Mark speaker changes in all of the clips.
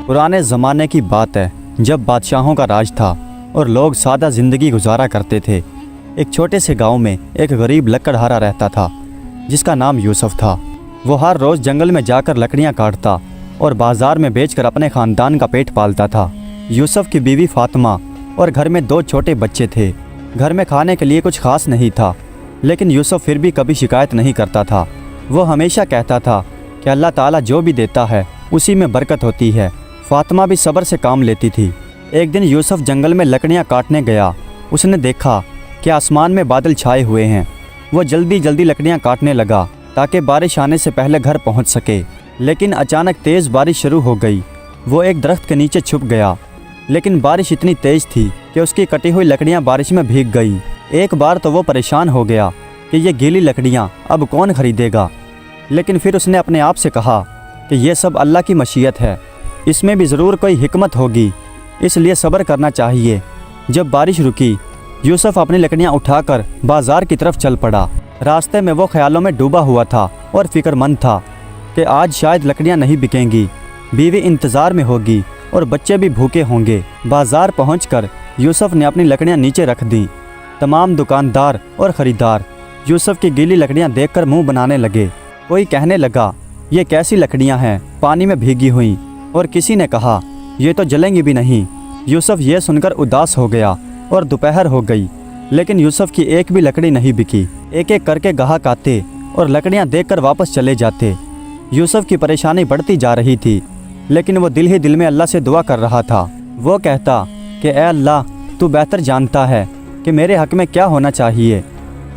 Speaker 1: पुराने ज़माने की बात है, जब बादशाहों का राज था और लोग सादा ज़िंदगी गुजारा करते थे। एक छोटे से गांव में एक गरीब लकड़हारा रहता था जिसका नाम यूसुफ था। वो हर रोज़ जंगल में जाकर लकड़ियां काटता और बाज़ार में बेचकर अपने ख़ानदान का पेट पालता था। यूसुफ की बीवी फातिमा और घर में 2 छोटे बच्चे थे। घर में खाने के लिए कुछ खास नहीं था, लेकिन यूसुफ फिर भी कभी शिकायत नहीं करता था। वो हमेशा कहता था कि अल्लाह ताला जो भी देता है उसी में बरकत होती है। फातिमा भी सब्र से काम लेती थी। एक दिन यूसुफ जंगल में लकड़ियां काटने गया। उसने देखा कि आसमान में बादल छाए हुए हैं। वो जल्दी जल्दी लकड़ियां काटने लगा ताकि बारिश आने से पहले घर पहुंच सके। लेकिन अचानक तेज़ बारिश शुरू हो गई। वो एक दरख्त के नीचे छुप गया, लेकिन बारिश इतनी तेज़ थी कि उसकी कटी हुई लकड़ियां बारिश में भीग गई। एक बार तो वो परेशान हो गया कि ये गीली लकड़ियां अब कौन खरीदेगा। लेकिन फिर उसने अपने आप से कहा कि ये सब अल्लाह की मशीयत है, इसमें भी ज़रूर कोई हिकमत होगी, इसलिए सब्र करना चाहिए। जब बारिश रुकी, यूसुफ अपनी लकड़ियां उठाकर बाज़ार की तरफ चल पड़ा। रास्ते में वो ख्यालों में डूबा हुआ था और फिक्रमंद था कि आज शायद लकड़ियां नहीं बिकेंगी, बीवी इंतज़ार में होगी और बच्चे भी भूखे होंगे। बाज़ार पहुंचकर यूसुफ ने अपनी लकड़ियां नीचे रख दी। तमाम दुकानदार और ख़रीदार यूसुफ की गीली लकड़ियां देखकर मुंह बनाने लगे। कोई कहने लगा, ये कैसी लकड़ियां हैं, पानी में भीगी हुई, और किसी ने कहा, ये तो जलेंगी भी नहीं। यूसुफ ये सुनकर उदास हो गया और दोपहर हो गई, लेकिन यूसुफ की एक भी लकड़ी नहीं बिकी। एक एक करके गाहक आते और लकड़ियां देखकर वापस चले जाते। यूसुफ की परेशानी बढ़ती जा रही थी, लेकिन वो दिल ही दिल में अल्लाह से दुआ कर रहा था। वो कहता कि ए अल्लाह, तू बेहतर जानता है कि मेरे हक़ में क्या होना चाहिए।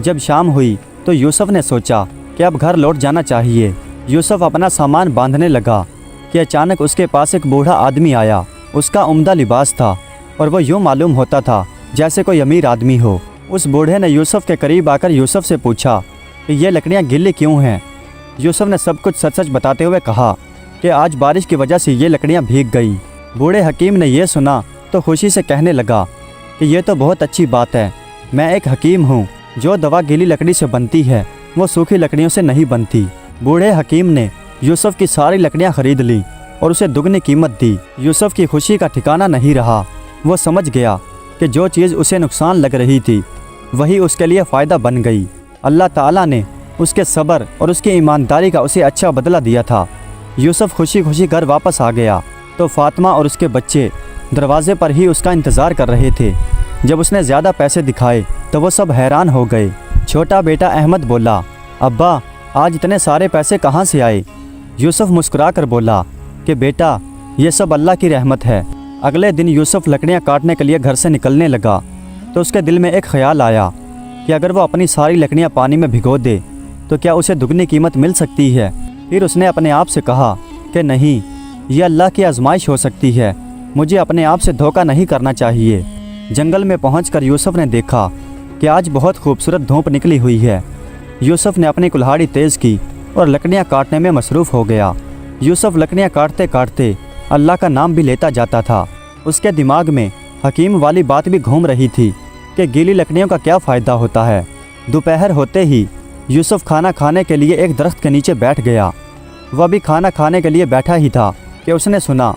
Speaker 1: जब शाम हुई तो यूसुफ ने सोचा कि अब घर लौट जाना चाहिए। यूसुफ अपना सामान बांधने लगा कि अचानक उसके पास एक बूढ़ा आदमी आया। उसका उम्दा लिबास था और वो यूँ मालूम होता था जैसे कोई अमीर आदमी हो। उस बूढ़े ने यूसुफ के करीब आकर यूसुफ से पूछा कि ये लकड़ियाँ गीली क्यों हैं। यूसुफ ने सब कुछ सच सच बताते हुए कहा कि आज बारिश की वजह से ये लकड़ियाँ भीग गई। बूढ़े हकीम ने यह सुना तो खुशी से कहने लगा कि ये तो बहुत अच्छी बात है। मैं एक हकीम हूँ, जो दवा गीली लकड़ी से बनती है वो सूखी लकड़ियों से नहीं बनती। बूढ़े हकीम ने यूसुफ की सारी लकड़ियाँ खरीद ली और उसे दुगनी कीमत दी। यूसुफ की खुशी का ठिकाना नहीं रहा। वो समझ गया कि जो चीज़ उसे नुकसान लग रही थी वही उसके लिए फ़ायदा बन गई। अल्लाह ताला ने उसके सब्र और उसकी ईमानदारी का उसे अच्छा बदला दिया था। यूसुफ खुशी खुशी घर वापस आ गया तो फातिमा और उसके बच्चे दरवाजे पर ही उसका इंतज़ार कर रहे थे। जब उसने ज़्यादा पैसे दिखाए तो वो सब हैरान हो गए। छोटा बेटा अहमद बोला, अब्बा, आज इतने सारे पैसे कहाँ से आए? यूसुफ मुस्कुरा कर बोला कि बेटा, ये सब अल्लाह की रहमत है। अगले दिन यूसुफ लकड़ियाँ काटने के लिए घर से निकलने लगा तो उसके दिल में एक ख्याल आया कि अगर वो अपनी सारी लकड़ियाँ पानी में भिगो दे तो क्या उसे दुगनी कीमत मिल सकती है। फिर उसने अपने आप से कहा कि नहीं, ये अल्लाह की आजमाइश हो सकती है, मुझे अपने आप से धोखा नहीं करना चाहिए। जंगल में पहुंचकर यूसुफ ने देखा कि आज बहुत खूबसूरत धूप निकली हुई है। यूसुफ ने अपनी कुल्हाड़ी तेज़ की और लकड़ियाँ काटने में मसरूफ़ हो गया। यूसुफ लकड़ियाँ काटते काटते अल्लाह का नाम भी लेता जाता था। उसके दिमाग में हकीम वाली बात भी घूम रही थी कि गीली लकड़ियों का क्या फ़ायदा होता है। दोपहर होते ही यूसुफ खाना खाने के लिए एक दरख्त के नीचे बैठ गया। वह भी खाना खाने के लिए बैठा ही था कि उसने सुना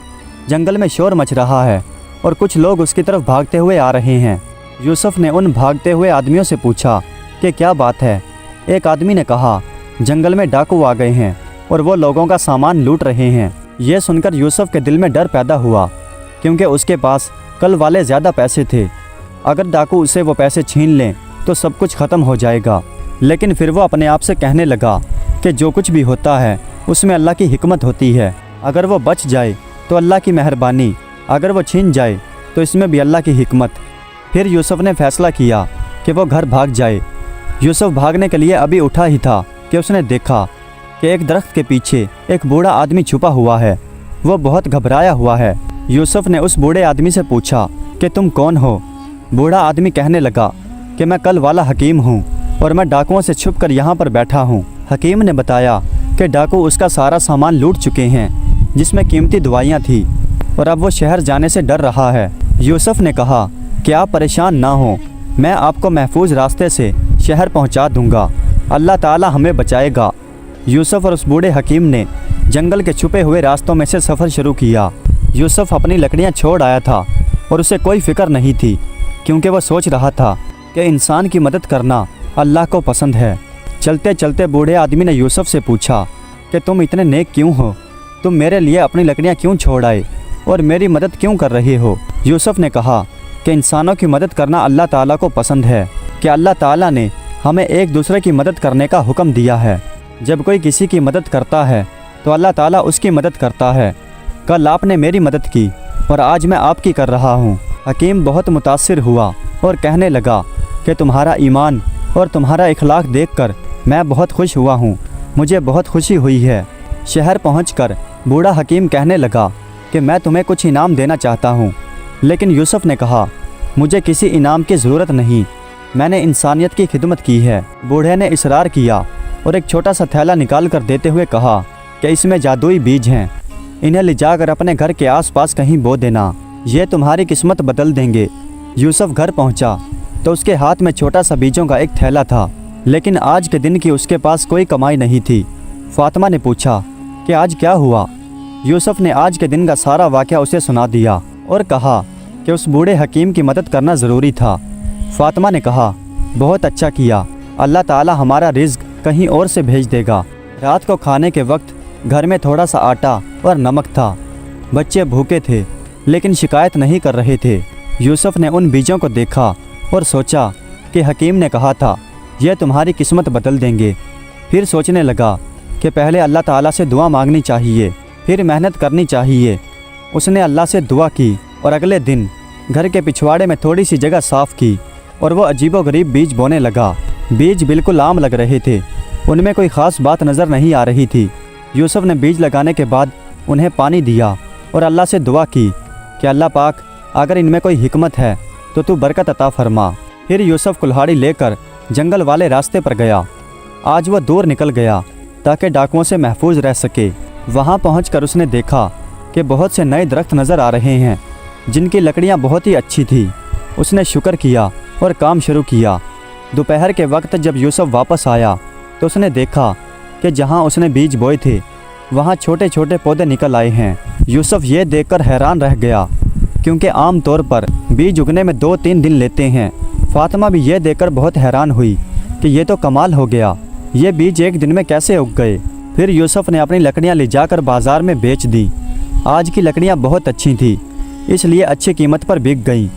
Speaker 1: जंगल में शोर मच रहा है और कुछ लोग उसकी तरफ भागते हुए आ रहे हैं। यूसुफ ने उन भागते हुए आदमियों से पूछा कि क्या बात है। एक आदमी ने कहा, जंगल में डाकू आ गए हैं और वो लोगों का सामान लूट रहे हैं। यह सुनकर यूसुफ के दिल में डर पैदा हुआ, क्योंकि उसके पास कल वाले ज़्यादा पैसे थे। अगर डाकू उसे वो पैसे छीन लें तो सब कुछ ख़त्म हो जाएगा। लेकिन फिर वो अपने आप से कहने लगा कि जो कुछ भी होता है उसमें अल्लाह की हिकमत होती है। अगर वो बच जाए तो अल्लाह की मेहरबानी, अगर वो छीन जाए तो इसमें भी अल्लाह की हिकमत। फिर यूसुफ ने फैसला किया कि वो घर भाग जाए। यूसुफ भागने के लिए अभी उठा ही था कि उसने देखा कि एक दरख्त के पीछे एक बूढ़ा आदमी छुपा हुआ है। वो बहुत घबराया हुआ है। यूसुफ ने उस बूढ़े आदमी से पूछा कि तुम कौन हो? बूढ़ा आदमी कहने लगा कि मैं कल वाला हकीम हूँ और मैं डाकुओं से छुप कर यहाँ पर बैठा हूँ। हकीम ने बताया कि डाकू उसका सारा सामान लूट चुके हैं, जिसमें कीमती दवाइयाँ थी, और अब वो शहर जाने से डर रहा है। यूसुफ ने कहा कि आप परेशान ना हो, मैं आपको महफूज रास्ते से शहर पहुँचा दूँगा, अल्लाह ताला हमें बचाएगा। यूसुफ और उस बूढ़े हकीम ने जंगल के छुपे हुए रास्तों में से सफ़र शुरू किया। यूसुफ अपनी लकड़ियाँ छोड़ आया था और उसे कोई फिक्र नहीं थी, क्योंकि वह सोच रहा था कि इंसान की मदद करना अल्लाह को पसंद है। चलते चलते बूढ़े आदमी ने यूसुफ से पूछा कि तुम इतने नेक क्यों हो? तुम मेरे लिए अपनी लकड़ियाँ क्यों छोड़ आए और मेरी मदद क्यों कर रहे हो? यूसुफ ने कहा कि इंसानों की मदद करना अल्लाह ताला को पसंद है, कि अल्लाह ताला ने हमें एक दूसरे की मदद करने का हुक्म दिया है। जब कोई किसी की मदद करता है तो अल्लाह ताला उसकी मदद करता है। कल आपने मेरी मदद की और आज मैं आपकी कर रहा हूँ। हकीम बहुत मुतासिर हुआ और कहने लगा कि तुम्हारा ईमान और तुम्हारा इखलाक देखकर मैं बहुत खुश हुआ हूँ, मुझे बहुत खुशी हुई है। शहर पहुंचकर बूढ़ा हकीम कहने लगा कि मैं तुम्हें कुछ इनाम देना चाहता हूँ, लेकिन यूसुफ ने कहा मुझे किसी इनाम की ज़रूरत नहीं, मैंने इंसानियत की खिदमत की है। बूढ़े ने इसरार किया और एक छोटा सा थैला निकाल कर देते हुए कहा कि इसमें जादुई बीज हैं, इन्हें ले जाकर अपने घर के आसपास कहीं बो देना, ये तुम्हारी किस्मत बदल देंगे। यूसुफ घर पहुंचा तो उसके हाथ में छोटा सा बीजों का एक थैला था, लेकिन आज के दिन की उसके पास कोई कमाई नहीं थी। फातिमा ने पूछा कि आज क्या हुआ? यूसुफ ने आज के दिन का सारा वाक़या उसे सुना दिया और कहा कि उस बूढ़े हकीम की मदद करना ज़रूरी था। फातिमा ने कहा बहुत अच्छा किया, अल्लाह ताला हमारा रिज़्क कहीं और से भेज देगा। रात को खाने के वक्त घर में थोड़ा सा आटा और नमक था। बच्चे भूखे थे लेकिन शिकायत नहीं कर रहे थे। यूसुफ ने उन बीजों को देखा और सोचा कि हकीम ने कहा था यह तुम्हारी किस्मत बदल देंगे। फिर सोचने लगा कि पहले अल्लाह ताला से दुआ मांगनी चाहिए, फिर मेहनत करनी चाहिए। उसने अल्लाह से दुआ की और अगले दिन घर के पिछवाड़े में थोड़ी सी जगह साफ़ की और वो अजीबोगरीब बीज बोने लगा। बीज बिल्कुल आम लग रहे थे, उनमें कोई ख़ास बात नज़र नहीं आ रही थी। यूसुफ ने बीज लगाने के बाद उन्हें पानी दिया और अल्लाह से दुआ की कि अल्लाह पाक अगर इनमें कोई हिकमत है तो तू बरकत अता फरमा। फिर यूसुफ कुल्हाड़ी लेकर जंगल वाले रास्ते पर गया। आज वह दूर निकल गया ताकि डाकुओं से महफूज रह सके। वहाँ पहुँचकर उसने देखा कि बहुत से नए दरख्त नज़र आ रहे हैं जिनकी लकड़ियाँ बहुत ही अच्छी थी। उसने शुक्र किया और काम शुरू किया। दोपहर के वक्त जब यूसुफ वापस आया तो उसने देखा कि जहाँ उसने बीज बोए थे वहाँ छोटे छोटे पौधे निकल आए हैं। यूसुफ ये देखकर हैरान रह गया, क्योंकि आम तौर पर बीज उगने में 2-3 दिन लेते हैं। फातिमा भी ये देखकर बहुत हैरान हुई कि ये तो कमाल हो गया, ये बीज एक दिन में कैसे उग गए। फिर यूसुफ ने अपनी लकड़ियाँ ले जाकर बाज़ार में बेच दी। आज की लकड़ियाँ बहुत अच्छी थी, इसलिए अच्छी कीमत पर बिक गईं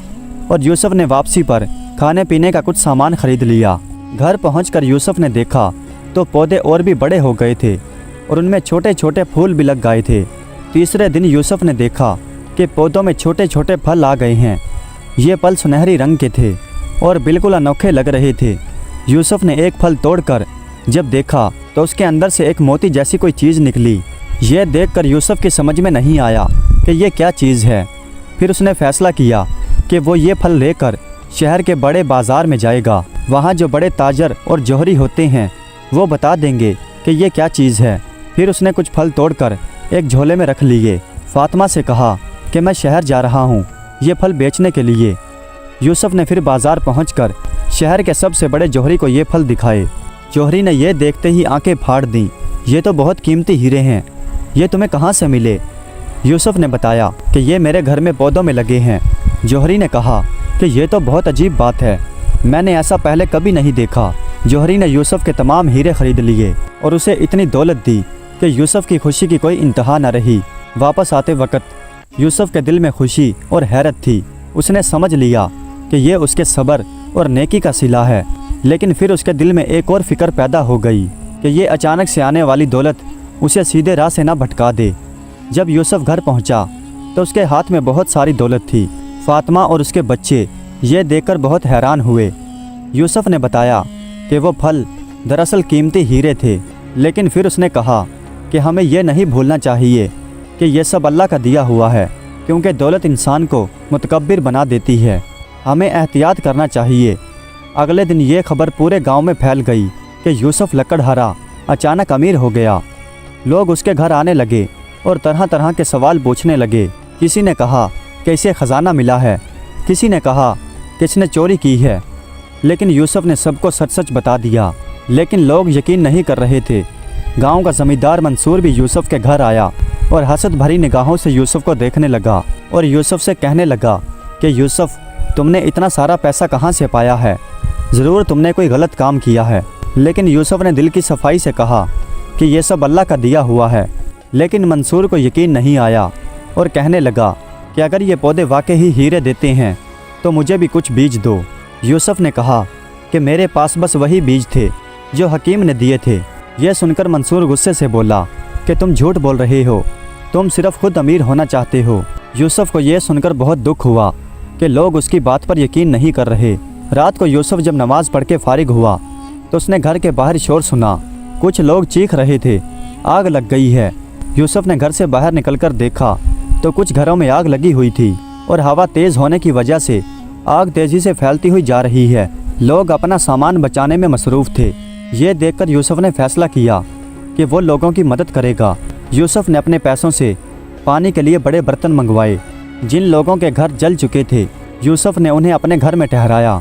Speaker 1: और यूसुफ ने वापसी पर खाने पीने का कुछ सामान खरीद लिया। घर पहुंचकर यूसुफ ने देखा तो पौधे और भी बड़े हो गए थे और उनमें छोटे छोटे फूल भी लग गए थे। तीसरे दिन यूसुफ ने देखा कि पौधों में छोटे छोटे फल आ गए हैं। ये फल सुनहरी रंग के थे और बिल्कुल अनोखे लग रहे थे। यूसुफ ने एक फल तोड़कर जब देखा तो उसके अंदर से एक मोती जैसी कोई चीज़ निकली। यह देखकर यूसुफ की समझ में नहीं आया कि ये क्या चीज़ है। फिर उसने फैसला किया कि वो ये फल लेकर शहर के बड़े बाज़ार में जाएगा। वहाँ जो बड़े ताजर और जौहरी होते हैं वो बता देंगे कि ये क्या चीज़ है। फिर उसने कुछ फल तोड़कर एक झोले में रख लिए। फातिमा से कहा कि मैं शहर जा रहा हूँ ये फल बेचने के लिए। यूसुफ ने फिर बाज़ार पहुँचकर शहर के सबसे बड़े जौहरी को ये फल दिखाए। जौहरी ने यह देखते ही आंखें फाड़ दीं। ये तो बहुत कीमती हीरे हैं, ये तुम्हें कहाँ से मिले? यूसुफ ने बताया कि ये मेरे घर में पौधों में लगे हैं। जौहरी ने कहा कि ये तो बहुत अजीब बात है, मैंने ऐसा पहले कभी नहीं देखा। जौहरी ने यूसुफ के तमाम हीरे खरीद लिए और उसे इतनी दौलत दी कि यूसुफ की खुशी की कोई इंतहा न रही। वापस आते वक्त यूसुफ के दिल में खुशी और हैरत थी। उसने समझ लिया कि ये उसके सब्र और नेकी का सिला है, लेकिन फिर उसके दिल में एक और फिक्र पैदा हो गई कि ये अचानक से आने वाली दौलत उसे सीधे राह से न भटका दे। जब यूसुफ घर पहुंचा तो उसके हाथ में बहुत सारी दौलत थी। फातिमा और उसके बच्चे ये देखकर बहुत हैरान हुए। यूसुफ ने बताया कि वो फल दरअसल कीमती हीरे थे, लेकिन फिर उसने कहा कि हमें यह नहीं भूलना चाहिए कि यह सब अल्लाह का दिया हुआ है, क्योंकि दौलत इंसान को मुतकब्बिर बना देती है। हमें एहतियात करना चाहिए। अगले दिन ये खबर पूरे गांव में फैल गई कि यूसुफ लकड़हारा अचानक अमीर हो गया। लोग उसके घर आने लगे और तरह तरह के सवाल पूछने लगे। किसी ने कहा कि इसे ख़जाना मिला है, किसी ने कहा कि इसने चोरी की है, लेकिन यूसुफ ने सबको सच सच बता दिया। लेकिन लोग यकीन नहीं कर रहे थे। गांव का ज़मींदार मंसूर भी यूसुफ के घर आया और हसद भरी निगाहों से यूसुफ को देखने लगा और यूसुफ से कहने लगा कि यूसुफ, तुमने इतना सारा पैसा कहाँ से पाया है? ज़रूर तुमने कोई गलत काम किया है। लेकिन यूसुफ ने दिल की सफाई से कहा कि ये सब अल्लाह का दिया हुआ है। लेकिन मंसूर को यकीन नहीं आया और कहने लगा कि अगर ये पौधे वाकई ही हीरे देते हैं तो मुझे भी कुछ बीज दो। यूसुफ ने कहा कि मेरे पास बस वही बीज थे जो हकीम ने दिए थे। यह सुनकर मंसूर गुस्से से बोला कि तुम झूठ बोल रहे हो, तुम सिर्फ खुद अमीर होना चाहते हो। यूसुफ को यह सुनकर बहुत दुख हुआ कि लोग उसकी बात पर यकीन नहीं कर रहे। रात को यूसुफ जब नमाज पढ़ के फारिग हुआ तो उसने घर के बाहर शोर सुना। कुछ लोग चीख रहे थे, आग लग गई है। यूसुफ ने घर से बाहर निकलकर देखा तो कुछ घरों में आग लगी हुई थी और हवा तेज़ होने की वजह से आग तेज़ी से फैलती हुई जा रही है। लोग अपना सामान बचाने में मसरूफ़ थे। ये देखकर यूसुफ ने फैसला किया कि वो लोगों की मदद करेगा। यूसुफ ने अपने पैसों से पानी के लिए बड़े बर्तन मंगवाए। जिन लोगों के घर जल चुके थे यूसुफ ने उन्हें अपने घर में ठहराया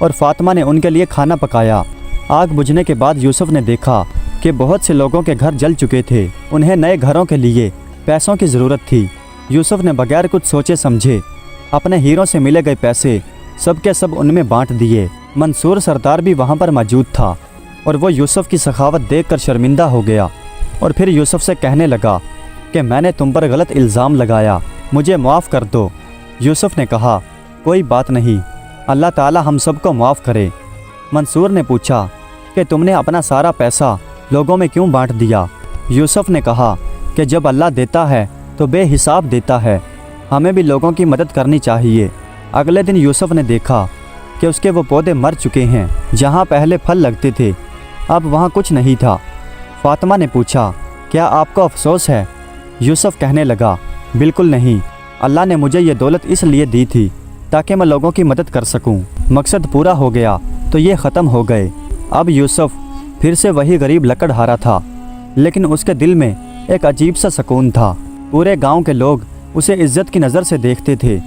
Speaker 1: और फातिमा ने उनके लिए खाना पकाया। आग बुझने के बाद यूसुफ ने देखा कि बहुत से लोगों के घर जल चुके थे। उन्हें नए घरों के लिए पैसों की ज़रूरत थी। यूसुफ ने बगैर कुछ सोचे समझे अपने हीरों से मिले गए पैसे सब के सब उनमें बांट दिए। मंसूर सरदार भी वहाँ पर मौजूद था और वो यूसुफ की सखावत देखकर शर्मिंदा हो गया और फिर यूसुफ से कहने लगा कि मैंने तुम पर गलत इल्ज़ाम लगाया, मुझे माफ़ कर दो। यूसुफ ने कहा, कोई बात नहीं, अल्लाह ताला हम सबको माफ़ करे। मंसूर ने पूछा कि तुमने अपना सारा पैसा लोगों में क्यों बांट दिया? यूसुफ ने कहा कि जब अल्लाह देता है तो बेहिसाब देता है, हमें भी लोगों की मदद करनी चाहिए। अगले दिन यूसुफ ने देखा कि उसके वो पौधे मर चुके हैं। जहाँ पहले फल लगते थे अब वहाँ कुछ नहीं था। फातिमा ने पूछा, क्या आपको अफसोस है? यूसुफ कहने लगा, बिल्कुल नहीं, अल्लाह ने मुझे ये दौलत इसलिए दी थी ताकि मैं लोगों की मदद कर सकूं। मकसद पूरा हो गया तो ये ख़त्म हो गए। अब यूसुफ फिर से वही गरीब लकड़हारा था, लेकिन उसके दिल में एक अजीब सा सुकून था। पूरे गांव के लोग उसे इज्जत की नज़र से देखते थे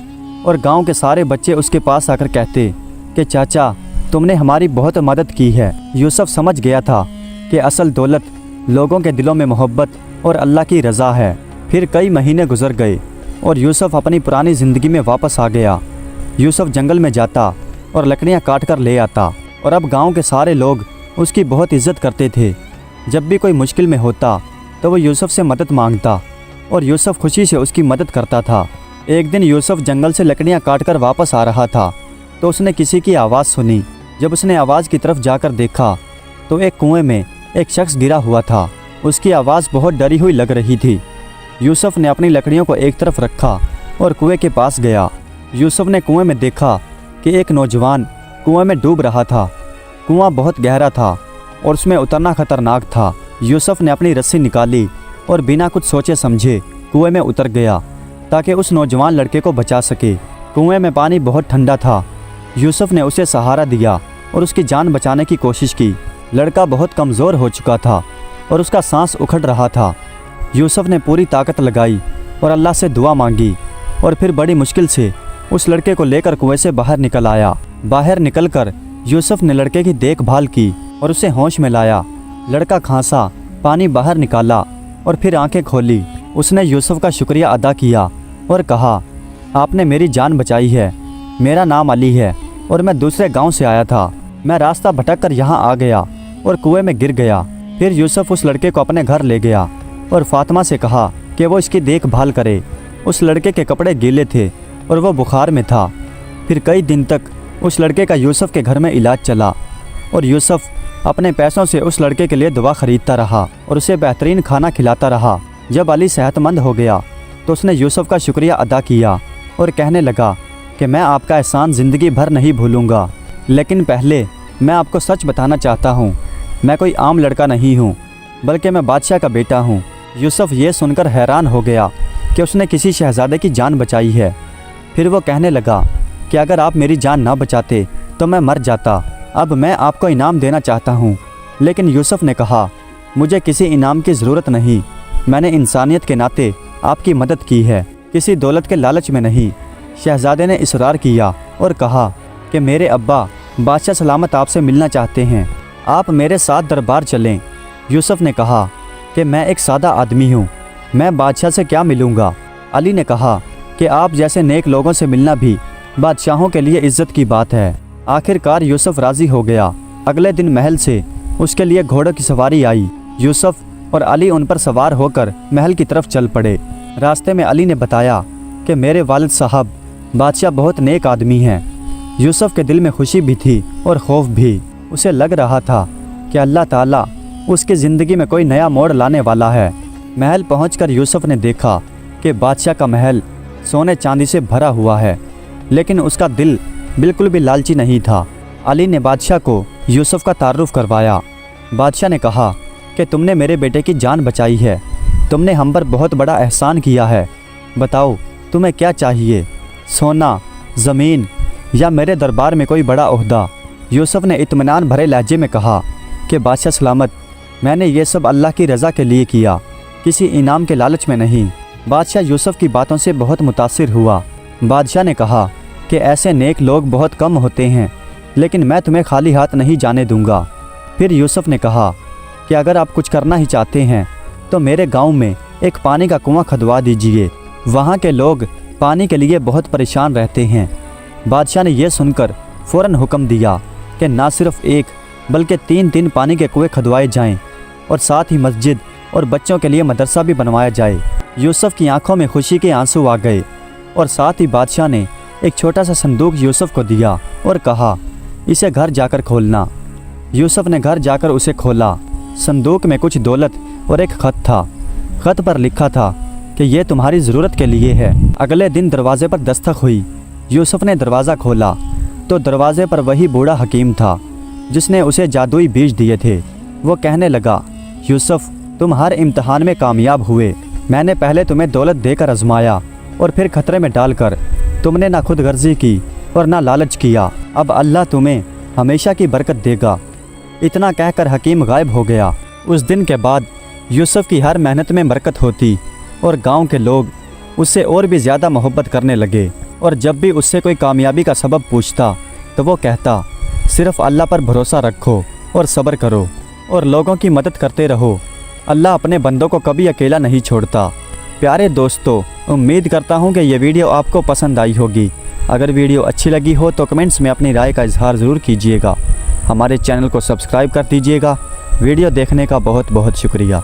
Speaker 1: और गांव के सारे बच्चे उसके पास आकर कहते कि चाचा, तुमने हमारी बहुत मदद की है। यूसुफ समझ गया था कि असल दौलत लोगों के दिलों में मोहब्बत और अल्लाह की रज़ा है। फिर कई महीने गुजर गए और यूसुफ अपनी पुरानी ज़िंदगी में वापस आ गया। यूसुफ जंगल में जाता और लकड़ियाँ काट कर ले आता और अब गांव के सारे लोग उसकी बहुत इज्जत करते थे। जब भी कोई मुश्किल में होता तो वो यूसुफ से मदद मांगता और यूसुफ खुशी से उसकी मदद करता था। एक दिन यूसुफ जंगल से लकड़ियाँ काट कर वापस आ रहा था तो उसने किसी की आवाज़ सुनी। जब उसने आवाज़ की तरफ जाकर देखा तो एक कुएं में एक शख्स गिरा हुआ था। उसकी आवाज़ बहुत डरी हुई लग रही थी। यूसुफ ने अपनी लकड़ियों को एक तरफ रखा और कुएं के पास गया। यूसुफ ने कुएं में देखा कि एक नौजवान कुएं में डूब रहा था। कुआं बहुत गहरा था और उसमें उतरना खतरनाक था। यूसुफ ने अपनी रस्सी निकाली और बिना कुछ सोचे समझे कुएं में उतर गया ताकि उस नौजवान लड़के को बचा सके। कुएं में पानी बहुत ठंडा था। यूसुफ ने उसे सहारा दिया और उसकी जान बचाने की कोशिश की। लड़का बहुत कमज़ोर हो चुका था और उसका सांस उखड़ रहा था। यूसुफ ने पूरी ताकत लगाई और अल्लाह से दुआ मांगी और फिर बड़ी मुश्किल से उस लड़के को लेकर कुएं से बाहर निकल आया। बाहर निकलकर यूसुफ ने लड़के की देखभाल की और उसे होश में लाया। लड़का खांसा, पानी बाहर निकाला और फिर आंखें खोली। उसने यूसुफ का शुक्रिया अदा किया और कहा, आपने मेरी जान बचाई है। मेरा नाम अली है और मैं दूसरे गांव से आया था। मैं रास्ता भटक कर यहाँ आ गया और कुएं में गिर गया। फिर यूसुफ उस लड़के को अपने घर ले गया और फातिमा से कहा कि वो इसकी देखभाल करे। उस लड़के के कपड़े गीले थे और वो बुखार में था। फिर कई दिन तक उस लड़के का यूसुफ के घर में इलाज चला और यूसुफ अपने पैसों से उस लड़के के लिए दवा खरीदता रहा और उसे बेहतरीन खाना खिलाता रहा। जब अली सेहतमंद हो गया तो उसने यूसुफ का शुक्रिया अदा किया और कहने लगा कि मैं आपका एहसान ज़िंदगी भर नहीं भूलूंगा। लेकिन पहले मैं आपको सच बताना चाहता हूँ, मैं कोई आम लड़का नहीं हूँ, बल्कि मैं बादशाह का बेटा हूँ। यूसुफ ये सुनकर हैरान हो गया कि उसने किसी शहजादे की जान बचाई है। फिर वो कहने लगा कि अगर आप मेरी जान ना बचाते तो मैं मर जाता। अब मैं आपको इनाम देना चाहता हूँ। लेकिन यूसुफ ने कहा, मुझे किसी इनाम की ज़रूरत नहीं, मैंने इंसानियत के नाते आपकी मदद की है, किसी दौलत के लालच में नहीं। शहजादे ने इसरार किया और कहा कि मेरे अब्बा बादशाह सलामत आपसे मिलना चाहते हैं, आप मेरे साथ दरबार चलें। यूसुफ ने कहा कि मैं एक सादा आदमी हूँ, मैं बादशाह से क्या मिलूँगा। अली ने कहा कि आप जैसे नेक लोगों से मिलना भी बादशाहों के लिए इज्जत की बात है। आखिरकार यूसुफ राज़ी हो गया। अगले दिन महल से उसके लिए घोड़ों की सवारी आई। यूसुफ और अली उन पर सवार होकर महल की तरफ चल पड़े। रास्ते में अली ने बताया कि मेरे वालिद साहब बादशाह बहुत नेक आदमी हैं। यूसुफ के दिल में खुशी भी थी और खौफ भी। उसे लग रहा था कि अल्लाह ताला उसकी ज़िंदगी में कोई नया मोड़ लाने वाला है। महल पहुंचकर यूसुफ ने देखा कि बादशाह का महल सोने चांदी से भरा हुआ है, लेकिन उसका दिल बिल्कुल भी लालची नहीं था। अली ने बादशाह को यूसुफ का तारुफ करवाया। बादशाह ने कहा कि तुमने मेरे बेटे की जान बचाई है, तुमने हम पर बहुत बड़ा एहसान किया है। बताओ तुम्हें क्या चाहिए, सोना, ज़मीन या मेरे दरबार में कोई बड़ा ओहदा। यूसुफ ने इत्मीनान भरे लहजे में कहा कि बादशाह सलामत, मैंने ये सब अल्लाह की रज़ा के लिए किया, किसी इनाम के लालच में नहीं। बादशाह यूसुफ की बातों से बहुत मुतासिर हुआ। बादशाह ने कहा कि ऐसे नेक लोग बहुत कम होते हैं, लेकिन मैं तुम्हें खाली हाथ नहीं जाने दूंगा। फिर यूसुफ ने कहा कि अगर आप कुछ करना ही चाहते हैं तो मेरे गांव में एक पानी का कुआं खुदवा दीजिए, वहाँ के लोग पानी के लिए बहुत परेशान रहते हैं। बादशाह ने यह सुनकर फ़ौरन हुक्म दिया कि ना सिर्फ एक बल्कि 3 पानी के कुएं खुदवाए जाएं और साथ ही मस्जिद और बच्चों के लिए मदरसा भी बनवाया जाए। यूसुफ की आंखों में खुशी के आंसू आ गए और साथ ही बादशाह ने एक छोटा सा संदूक यूसुफ को दिया और कहा, इसे घर जाकर खोलना। यूसुफ ने घर जाकर उसे खोला। संदूक में कुछ दौलत और एक ख़त था। ख़त पर लिखा था कि यह तुम्हारी ज़रूरत के लिए है। अगले दिन दरवाजे पर दस्तक हुई। यूसुफ ने दरवाज़ा खोला तो दरवाजे पर वही बूढ़ा हकीम था जिसने उसे जादुई बीज दिए थे। वो कहने लगा, यूसुफ तुम हर इम्तहान में कामयाब हुए। मैंने पहले तुम्हें दौलत देकर आजमाया और फिर खतरे में डालकर तुमने ना खुद गर्जी की और ना लालच किया। अब अल्लाह तुम्हें हमेशा की बरकत देगा। इतना कहकर हकीम गायब हो गया। उस दिन के बाद यूसुफ की हर मेहनत में बरकत होती और गांव के लोग उससे और भी ज़्यादा मोहब्बत करने लगे। और जब भी उससे कोई कामयाबी का सबब पूछता तो वो कहता, सिर्फ़ अल्लाह पर भरोसा रखो और सब्र करो और लोगों की मदद करते रहो। अल्लाह अपने बंदों को कभी अकेला नहीं छोड़ता। प्यारे दोस्तों, उम्मीद करता हूँ कि ये वीडियो आपको पसंद आई होगी। अगर वीडियो अच्छी लगी हो तो कमेंट्स में अपनी राय का इजहार ज़रूर कीजिएगा। हमारे चैनल को सब्सक्राइब कर दीजिएगा। वीडियो देखने का बहुत बहुत शुक्रिया।